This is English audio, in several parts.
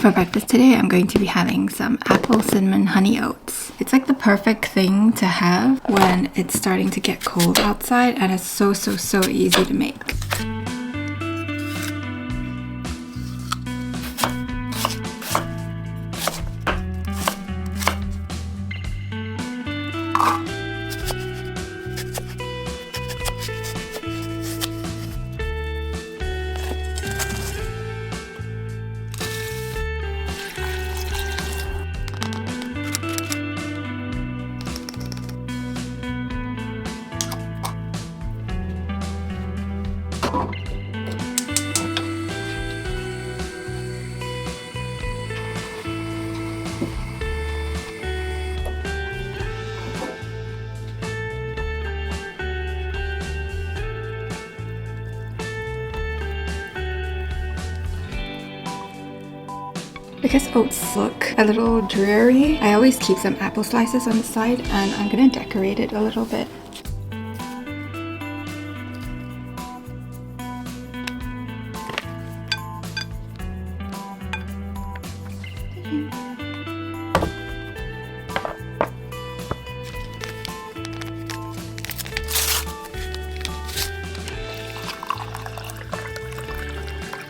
For breakfast today, I'm going to be having some apple cinnamon honey oats. It's like the perfect thing to have when it's starting to get cold outside, and it's so easy to make. Because oats look a little dreary, I always keep some apple slices on the side, and I'm gonna decorate it a little bit.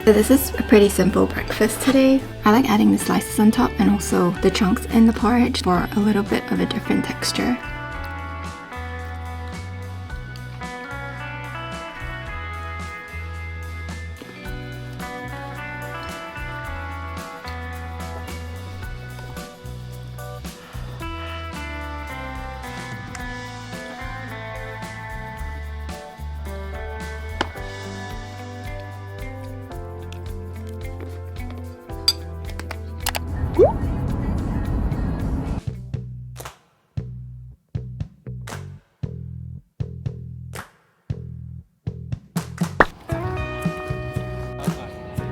So this is a pretty simple breakfast today. I like adding the slices on top and also the chunks in the porridge for a little bit of a different texture.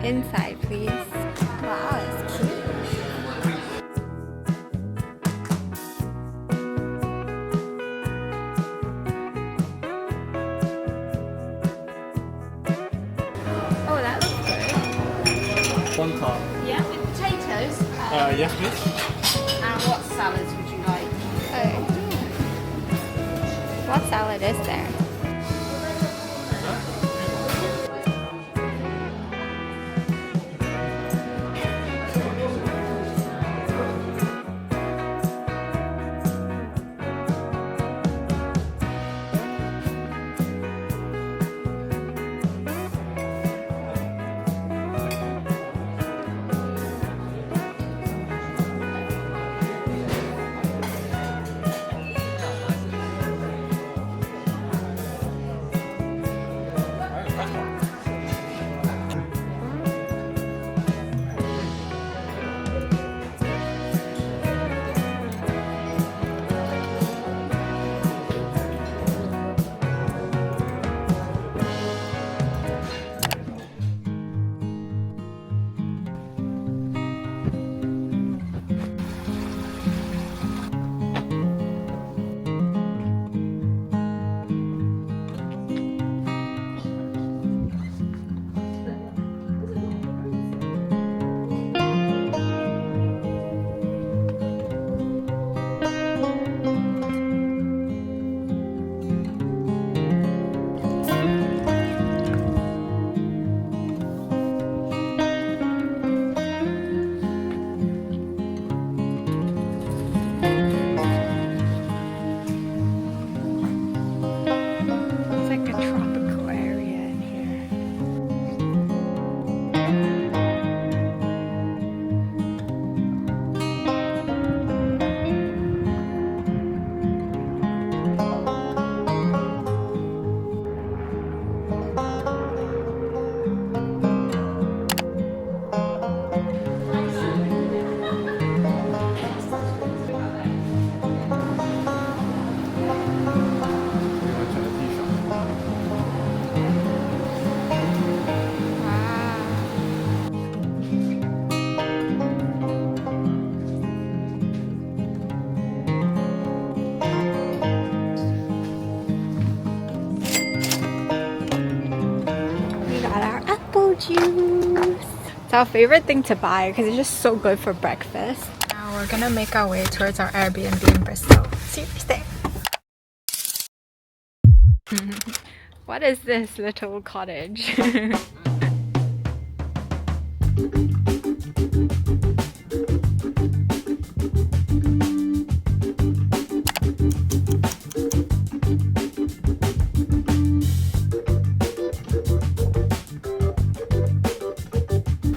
Inside, please. Wow, it's cute. Oh, that looks good. One top. Yeah, with potatoes. Yes, please. And what salads would you like? Oh. What salad is there? juice. It's our favorite thing to buy because it's just so good for breakfast. Now we're gonna make our way towards our Airbnb in Bristol. See you there. What is this little cottage?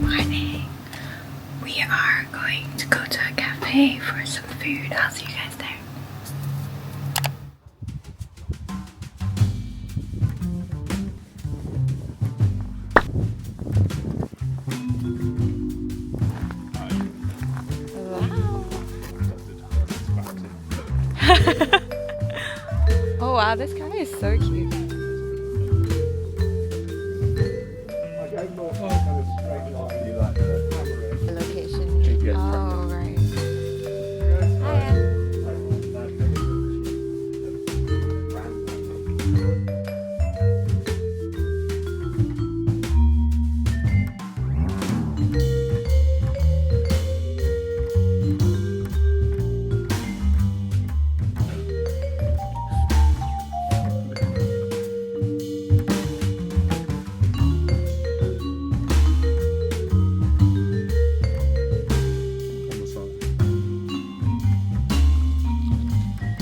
Morning. We are going to go to a cafe for some food. I'll see you guys there. Oh wow, this guy is so cute. The location. Oh right.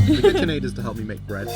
The detonators to help me make bread.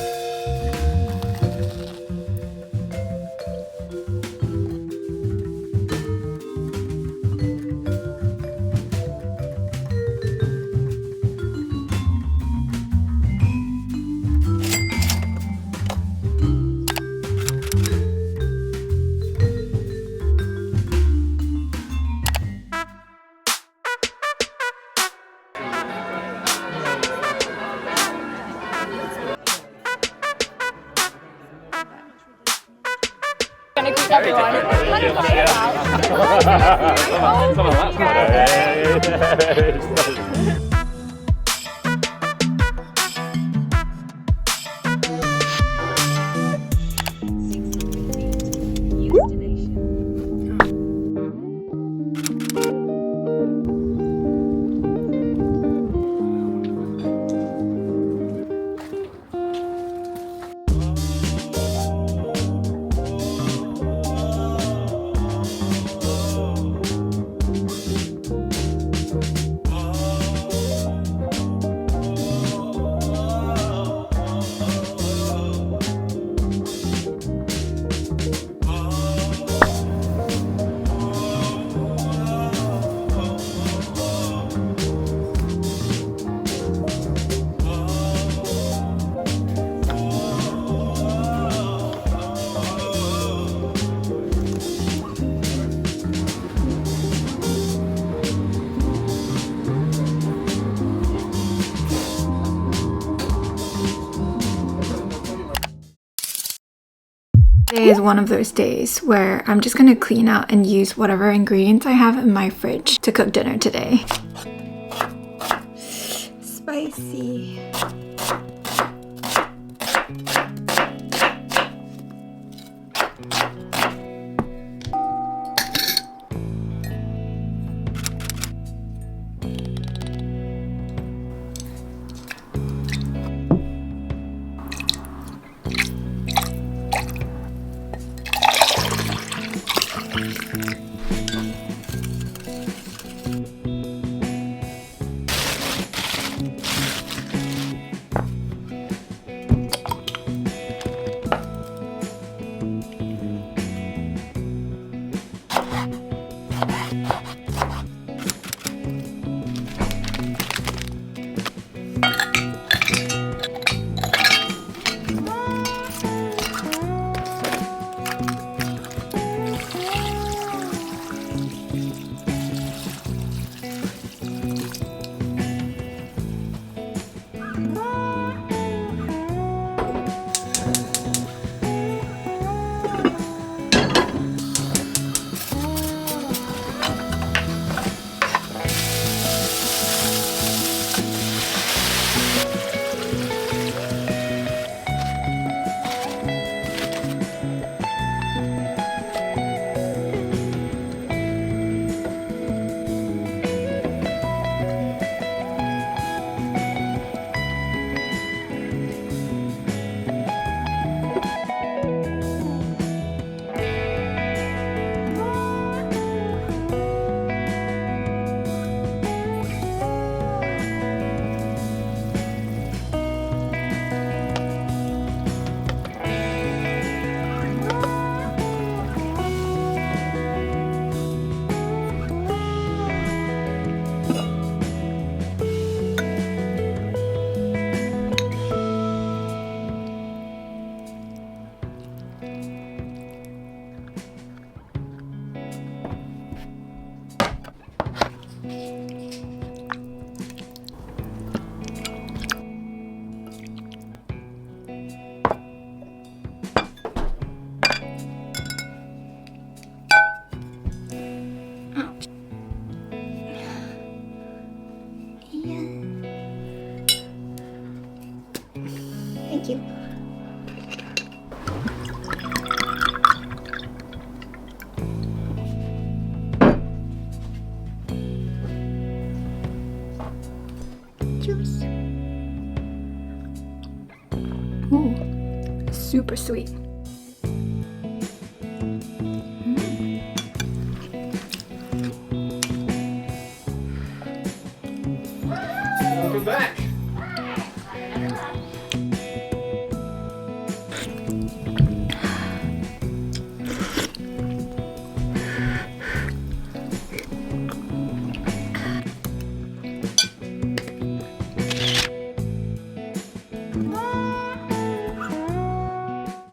Today is one of those days where I'm just gonna clean out and use whatever ingredients I have in my fridge to cook dinner today. Spicy. Ooh, super sweet. Welcome back. Come on.